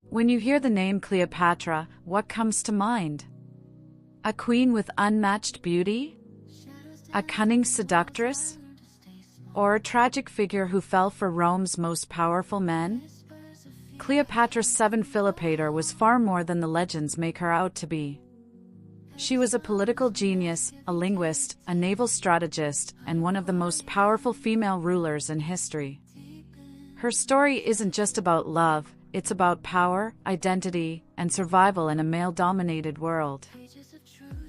When you hear the name Cleopatra, what comes to mind? A queen with unmatched beauty? A cunning seductress? Or a tragic figure who fell for Rome's most powerful men? Cleopatra VII Philopator was far more than the legends make her out to be. She was a political genius, a linguist, a naval strategist, and one of the most powerful female rulers in history. Her story isn't just about love, it's about power, identity, and survival in a male-dominated world.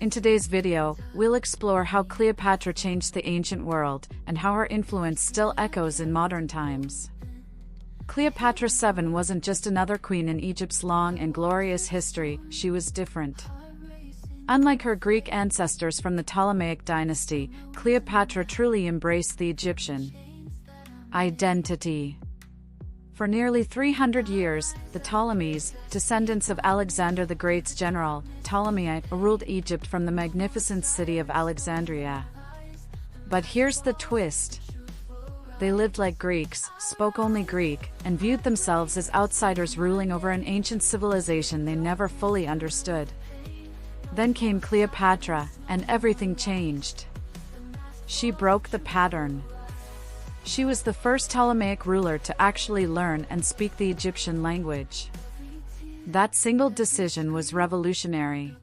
In today's video, we'll explore how Cleopatra changed the ancient world, and how her influence still echoes in modern times. Cleopatra VII wasn't just another queen in Egypt's long and glorious history, she was different. Unlike her Greek ancestors from the Ptolemaic dynasty, Cleopatra truly embraced the Egyptian identity. For nearly 300 years, the Ptolemies, descendants of Alexander the Great's general, Ptolemy, ruled Egypt from the magnificent city of Alexandria. But here's the twist. They lived like Greeks, spoke only Greek, and viewed themselves as outsiders ruling over an ancient civilization they never fully understood. Then came Cleopatra, and everything changed. She broke the pattern. She was the first Ptolemaic ruler to actually learn and speak the Egyptian language. That single decision was revolutionary.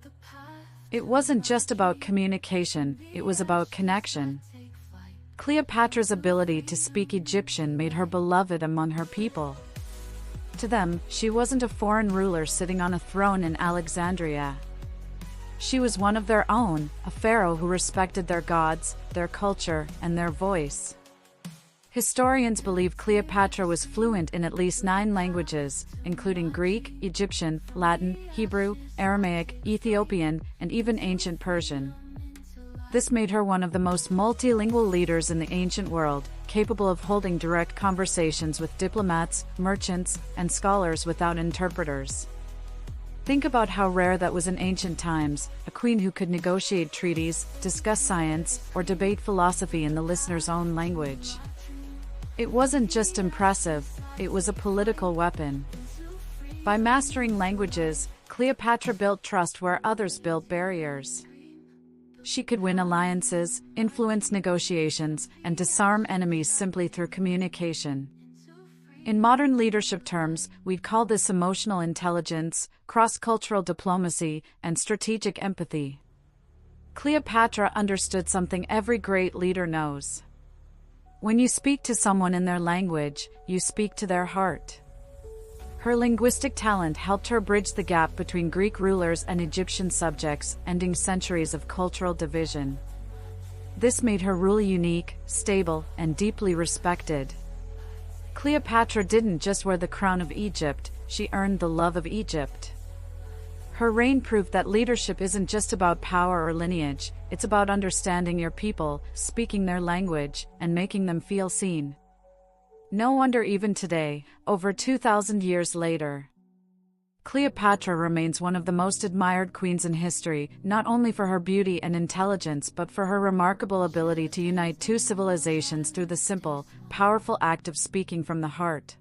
It wasn't just about communication, it was about connection. Cleopatra's ability to speak Egyptian made her beloved among her people. To them, she wasn't a foreign ruler sitting on a throne in Alexandria. She was one of their own, a pharaoh who respected their gods, their culture, and their voice. Historians believe Cleopatra was fluent in at least 9 languages, including Greek, Egyptian, Latin, Hebrew, Aramaic, Ethiopian, and even ancient Persian. This made her one of the most multilingual leaders in the ancient world, capable of holding direct conversations with diplomats, merchants, and scholars without interpreters. Think about how rare that was in ancient times, a queen who could negotiate treaties, discuss science, or debate philosophy in the listener's own language. It wasn't just impressive, it was a political weapon. By mastering languages, Cleopatra built trust where others built barriers. She could win alliances, influence negotiations, and disarm enemies simply through communication. In modern leadership terms, we'd call this emotional intelligence, cross-cultural diplomacy, and strategic empathy. Cleopatra understood something every great leader knows. When you speak to someone in their language, you speak to their heart. Her linguistic talent helped her bridge the gap between Greek rulers and Egyptian subjects, ending centuries of cultural division. This made her rule unique, stable, and deeply respected. Cleopatra didn't just wear the crown of Egypt, she earned the love of Egypt. Her reign proved that leadership isn't just about power or lineage, it's about understanding your people, speaking their language, and making them feel seen. No wonder even today, over 2,000 years later, Cleopatra remains one of the most admired queens in history, not only for her beauty and intelligence but for her remarkable ability to unite 2 civilizations through the simple, powerful act of speaking from the heart.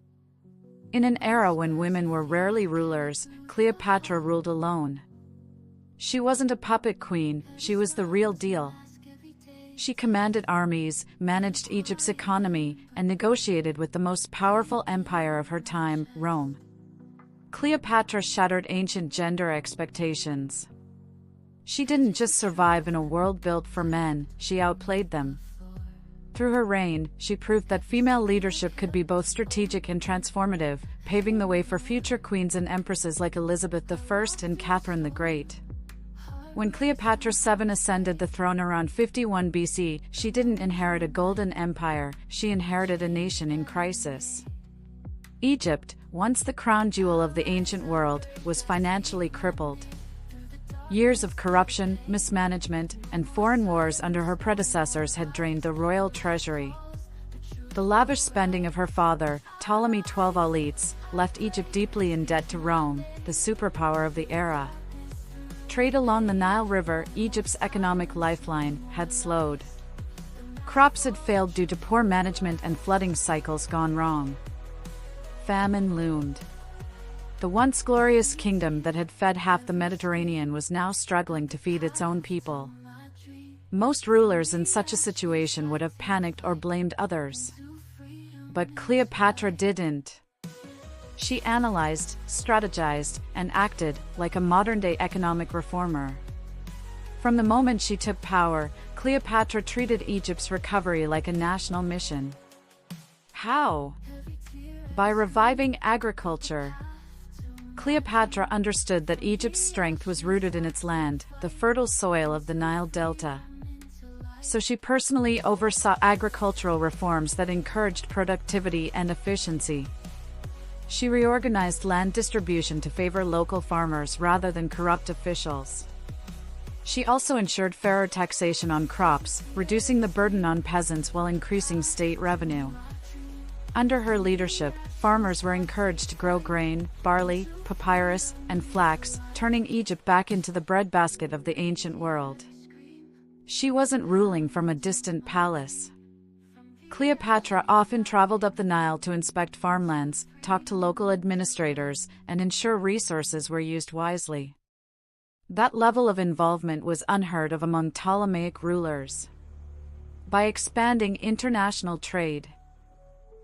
In an era when women were rarely rulers, Cleopatra ruled alone. She wasn't a puppet queen, she was the real deal. She commanded armies, managed Egypt's economy, and negotiated with the most powerful empire of her time, Rome. Cleopatra shattered ancient gender expectations. She didn't just survive in a world built for men, she outplayed them. Through her reign, she proved that female leadership could be both strategic and transformative, paving the way for future queens and empresses like Elizabeth I and Catherine the Great. When Cleopatra VII ascended the throne around 51 BC, she didn't inherit a golden empire, she inherited a nation in crisis. Egypt, once the crown jewel of the ancient world, was financially crippled. Years of corruption, mismanagement, and foreign wars under her predecessors had drained the royal treasury. The lavish spending of her father, Ptolemy XII Auletes, left Egypt deeply in debt to Rome, the superpower of the era. Trade along the Nile River, Egypt's economic lifeline, had slowed. Crops had failed due to poor management and flooding cycles gone wrong. Famine loomed. The once glorious kingdom that had fed half the Mediterranean was now struggling to feed its own people. Most rulers in such a situation would have panicked or blamed others. But Cleopatra didn't. She analyzed, strategized, and acted like a modern-day economic reformer. From the moment she took power, Cleopatra treated Egypt's recovery like a national mission. How? By reviving agriculture. Cleopatra understood that Egypt's strength was rooted in its land, the fertile soil of the Nile Delta. So she personally oversaw agricultural reforms that encouraged productivity and efficiency. She reorganized land distribution to favor local farmers rather than corrupt officials. She also ensured fairer taxation on crops, reducing the burden on peasants while increasing state revenue. Under her leadership, farmers were encouraged to grow grain, barley, papyrus, and flax, turning Egypt back into the breadbasket of the ancient world. She wasn't ruling from a distant palace. Cleopatra often traveled up the Nile to inspect farmlands, talk to local administrators, and ensure resources were used wisely. That level of involvement was unheard of among Ptolemaic rulers. By expanding international trade,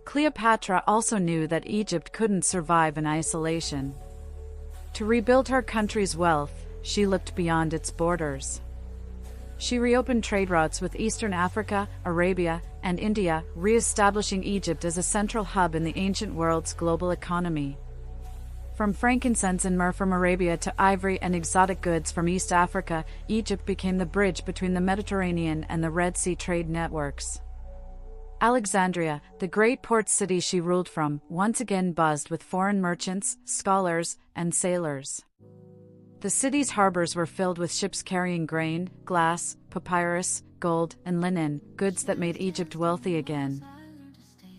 Cleopatra also knew that Egypt couldn't survive in isolation. To rebuild her country's wealth, she looked beyond its borders. She reopened trade routes with Eastern Africa, Arabia, and India, re-establishing Egypt as a central hub in the ancient world's global economy. From frankincense and myrrh from Arabia to ivory and exotic goods from East Africa, Egypt became the bridge between the Mediterranean and the Red Sea trade networks. Alexandria, the great port city she ruled from, once again buzzed with foreign merchants, scholars, and sailors. The city's harbors were filled with ships carrying grain, glass, papyrus, gold, and linen, goods that made Egypt wealthy again.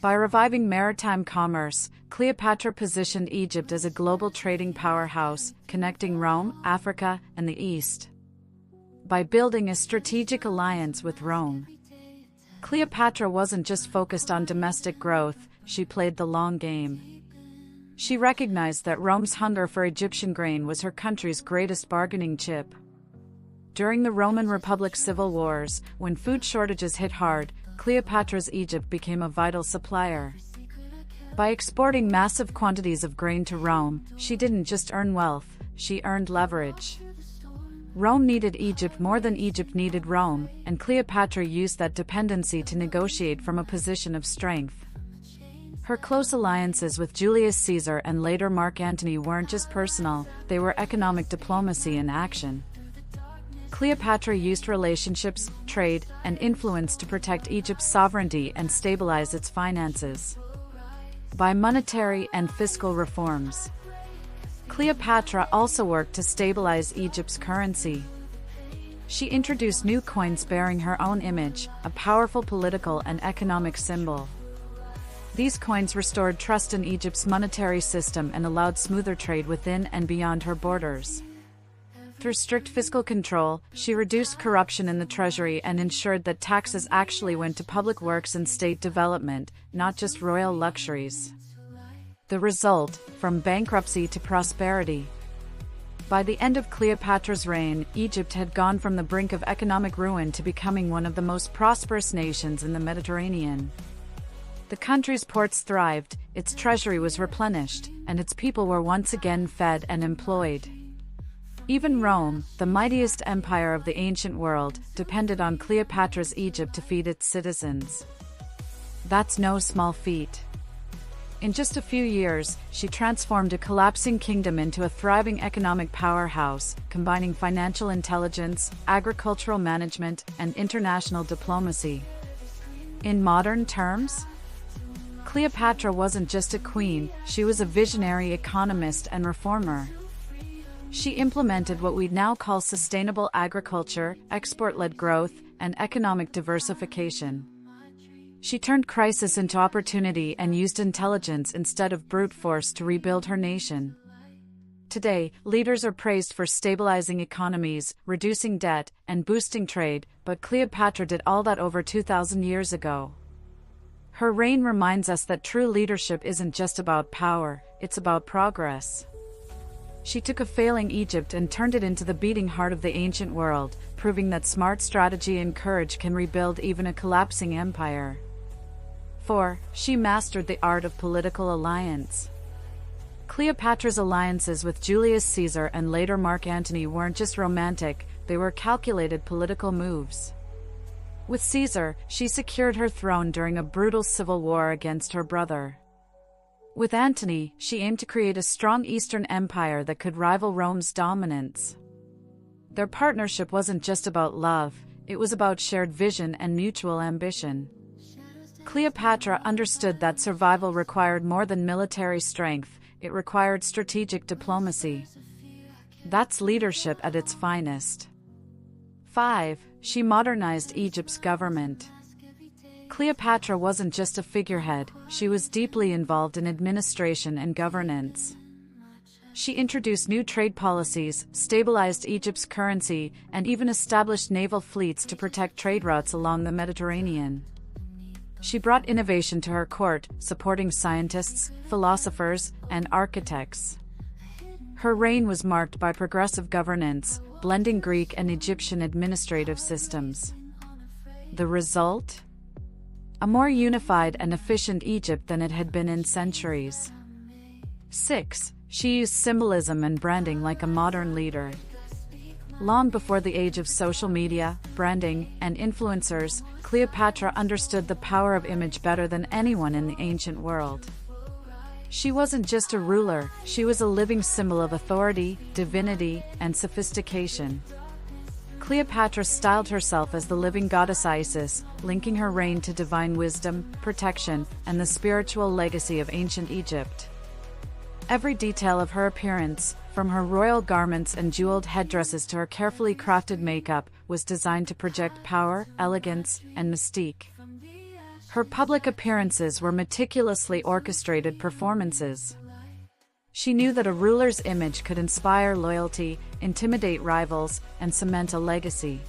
By reviving maritime commerce, Cleopatra positioned Egypt as a global trading powerhouse, connecting Rome, Africa, and the East. By building a strategic alliance with Rome, Cleopatra wasn't just focused on domestic growth, she played the long game. She recognized that Rome's hunger for Egyptian grain was her country's greatest bargaining chip. During the Roman Republic's civil wars, when food shortages hit hard, Cleopatra's Egypt became a vital supplier. By exporting massive quantities of grain to Rome, she didn't just earn wealth, she earned leverage. Rome needed Egypt more than Egypt needed Rome, and Cleopatra used that dependency to negotiate from a position of strength. Her close alliances with Julius Caesar and later Mark Antony weren't just personal, they were economic diplomacy in action. Cleopatra used relationships, trade, and influence to protect Egypt's sovereignty and stabilize its finances. By monetary and fiscal reforms, Cleopatra also worked to stabilize Egypt's currency. She introduced new coins bearing her own image, a powerful political and economic symbol. These coins restored trust in Egypt's monetary system and allowed smoother trade within and beyond her borders. Through strict fiscal control, she reduced corruption in the treasury and ensured that taxes actually went to public works and state development, not just royal luxuries. The result, from bankruptcy to prosperity. By the end of Cleopatra's reign, Egypt had gone from the brink of economic ruin to becoming one of the most prosperous nations in the Mediterranean. The country's ports thrived, its treasury was replenished, and its people were once again fed and employed. Even Rome, the mightiest empire of the ancient world, depended on Cleopatra's Egypt to feed its citizens. That's no small feat. In just a few years, she transformed a collapsing kingdom into a thriving economic powerhouse, combining financial intelligence, agricultural management, and international diplomacy. In modern terms, Cleopatra wasn't just a queen, she was a visionary economist and reformer. She implemented what we now call sustainable agriculture, export-led growth, and economic diversification. She turned crisis into opportunity and used intelligence instead of brute force to rebuild her nation. Today, leaders are praised for stabilizing economies, reducing debt, and boosting trade, but Cleopatra did all that over 2,000 years ago. Her reign reminds us that true leadership isn't just about power, it's about progress. She took a failing Egypt and turned it into the beating heart of the ancient world, proving that smart strategy and courage can rebuild even a collapsing empire. 4. She mastered the art of political alliance. Cleopatra's alliances with Julius Caesar and later Mark Antony weren't just romantic, they were calculated political moves. With Caesar, she secured her throne during a brutal civil war against her brother. With Antony, she aimed to create a strong Eastern empire that could rival Rome's dominance. Their partnership wasn't just about love, it was about shared vision and mutual ambition. Cleopatra understood that survival required more than military strength, it required strategic diplomacy. That's leadership at its finest. 5. She modernized Egypt's government. Cleopatra wasn't just a figurehead, she was deeply involved in administration and governance. She introduced new trade policies, stabilized Egypt's currency, and even established naval fleets to protect trade routes along the Mediterranean. She brought innovation to her court, supporting scientists, philosophers, and architects. Her reign was marked by progressive governance, blending Greek and Egyptian administrative systems. The result? A more unified and efficient Egypt than it had been in centuries. 6. She used symbolism and branding like a modern leader. Long before the age of social media, branding, and influencers, Cleopatra understood the power of image better than anyone in the ancient world. She wasn't just a ruler, she was a living symbol of authority, divinity, and sophistication. Cleopatra styled herself as the living goddess Isis, linking her reign to divine wisdom, protection, and the spiritual legacy of ancient Egypt. Every detail of her appearance, from her royal garments and jeweled headdresses to her carefully crafted makeup, was designed to project power, elegance, and mystique. Her public appearances were meticulously orchestrated performances. She knew that a ruler's image could inspire loyalty, intimidate rivals, and cement a legacy.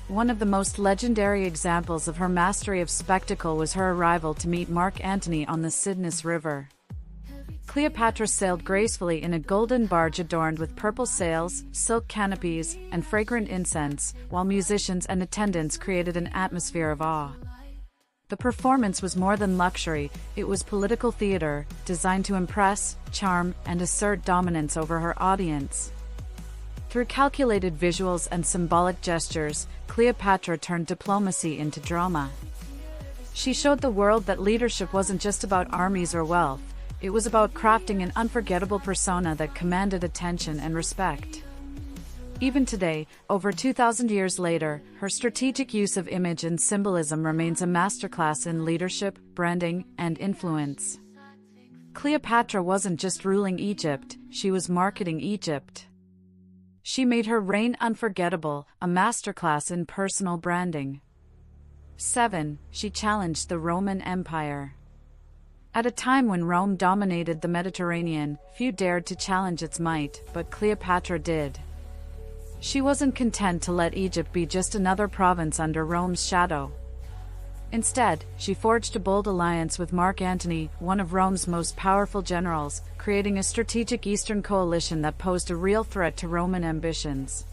One of the most legendary examples of her mastery of spectacle was her arrival to meet Mark Antony on the Cydnus River. Cleopatra sailed gracefully in a golden barge adorned with purple sails, silk canopies, and fragrant incense, while musicians and attendants created an atmosphere of awe. The performance was more than luxury, it was political theater, designed to impress, charm, and assert dominance over her audience. Through calculated visuals and symbolic gestures, Cleopatra turned diplomacy into drama. She showed the world that leadership wasn't just about armies or wealth, it was about crafting an unforgettable persona that commanded attention and respect. Even today, over 2,000 years later, her strategic use of image and symbolism remains a masterclass in leadership, branding, and influence. Cleopatra wasn't just ruling Egypt, she was marketing Egypt. She made her reign unforgettable, a masterclass in personal branding. 7. She challenged the Roman Empire. At a time when Rome dominated the Mediterranean, few dared to challenge its might, but Cleopatra did. She wasn't content to let Egypt be just another province under Rome's shadow. Instead, she forged a bold alliance with Mark Antony, one of Rome's most powerful generals, creating a strategic Eastern coalition that posed a real threat to Roman ambitions.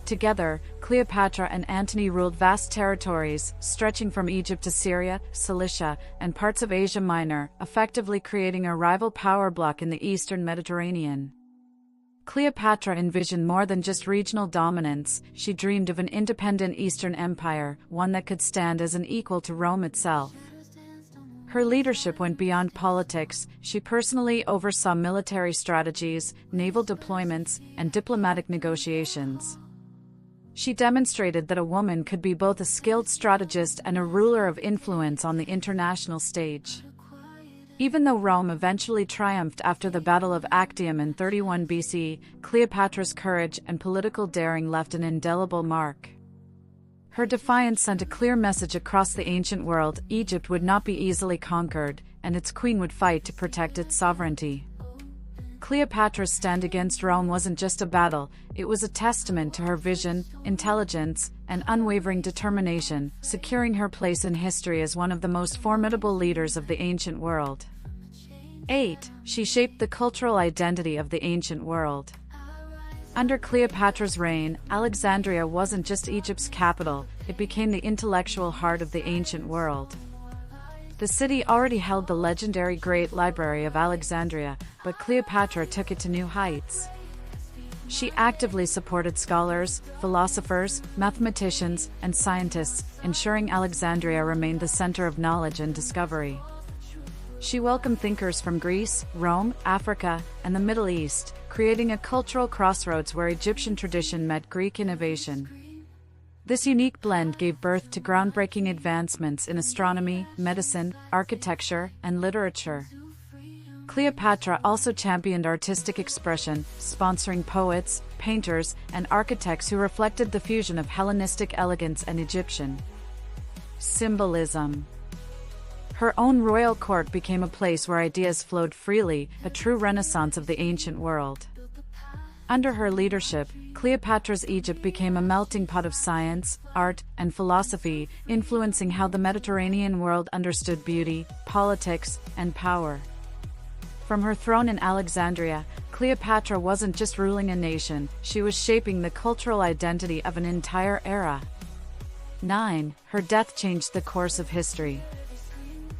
Together, Cleopatra and Antony ruled vast territories, stretching from Egypt to Syria, Cilicia, and parts of Asia Minor, effectively creating a rival power bloc in the Eastern Mediterranean. Cleopatra envisioned more than just regional dominance, she dreamed of an independent Eastern empire, one that could stand as an equal to Rome itself. Her leadership went beyond politics, she personally oversaw military strategies, naval deployments, and diplomatic negotiations. She demonstrated that a woman could be both a skilled strategist and a ruler of influence on the international stage. Even though Rome eventually triumphed after the Battle of Actium in 31 BC, Cleopatra's courage and political daring left an indelible mark. Her defiance sent a clear message across the ancient world: Egypt would not be easily conquered, and its queen would fight to protect its sovereignty. Cleopatra's stand against Rome wasn't just a battle, it was a testament to her vision, intelligence, and unwavering determination, securing her place in history as one of the most formidable leaders of the ancient world. 8. She shaped the cultural identity of the ancient world. Under Cleopatra's reign, Alexandria wasn't just Egypt's capital, it became the intellectual heart of the ancient world. The city already held the legendary Great Library of Alexandria, but Cleopatra took it to new heights. She actively supported scholars, philosophers, mathematicians, and scientists, ensuring Alexandria remained the center of knowledge and discovery. She welcomed thinkers from Greece, Rome, Africa, and the Middle East, creating a cultural crossroads where Egyptian tradition met Greek innovation. This unique blend gave birth to groundbreaking advancements in astronomy, medicine, architecture, and literature. Cleopatra also championed artistic expression, sponsoring poets, painters, and architects who reflected the fusion of Hellenistic elegance and Egyptian symbolism. Her own royal court became a place where ideas flowed freely, a true renaissance of the ancient world. Under her leadership, Cleopatra's Egypt became a melting pot of science, art, and philosophy, influencing how the Mediterranean world understood beauty, politics, and power. From her throne in Alexandria, Cleopatra wasn't just ruling a nation, she was shaping the cultural identity of an entire era. 9. Her death changed the course of history.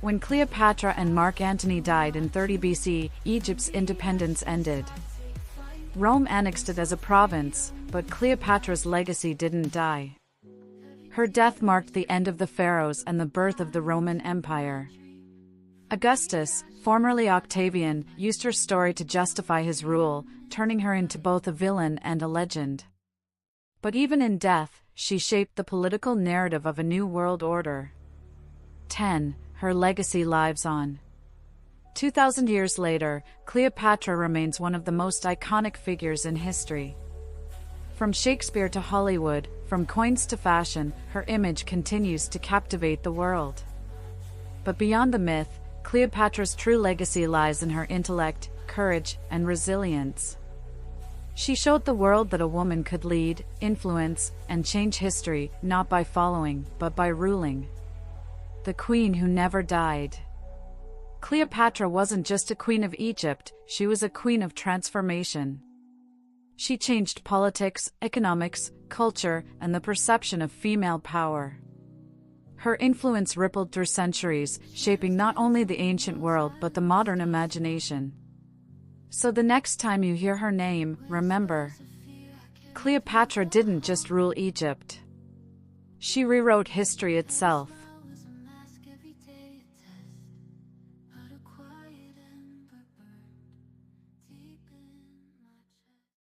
When Cleopatra and Mark Antony died in 30 BC, Egypt's independence ended. Rome annexed it as a province, but Cleopatra's legacy didn't die. Her death marked the end of the pharaohs and the birth of the Roman Empire. Augustus, formerly Octavian, used her story to justify his rule, turning her into both a villain and a legend. But even in death, she shaped the political narrative of a new world order. 10. Her legacy lives on. 2,000 years later, Cleopatra remains one of the most iconic figures in history. From Shakespeare to Hollywood, from coins to fashion, her image continues to captivate the world. But beyond the myth, Cleopatra's true legacy lies in her intellect, courage, and resilience. She showed the world that a woman could lead, influence, and change history, not by following, but by ruling. The queen who never died. Cleopatra wasn't just a queen of Egypt, she was a queen of transformation. She changed politics, economics, culture, and the perception of female power. Her influence rippled through centuries, shaping not only the ancient world but the modern imagination. So the next time you hear her name, remember, Cleopatra didn't just rule Egypt. She rewrote history itself.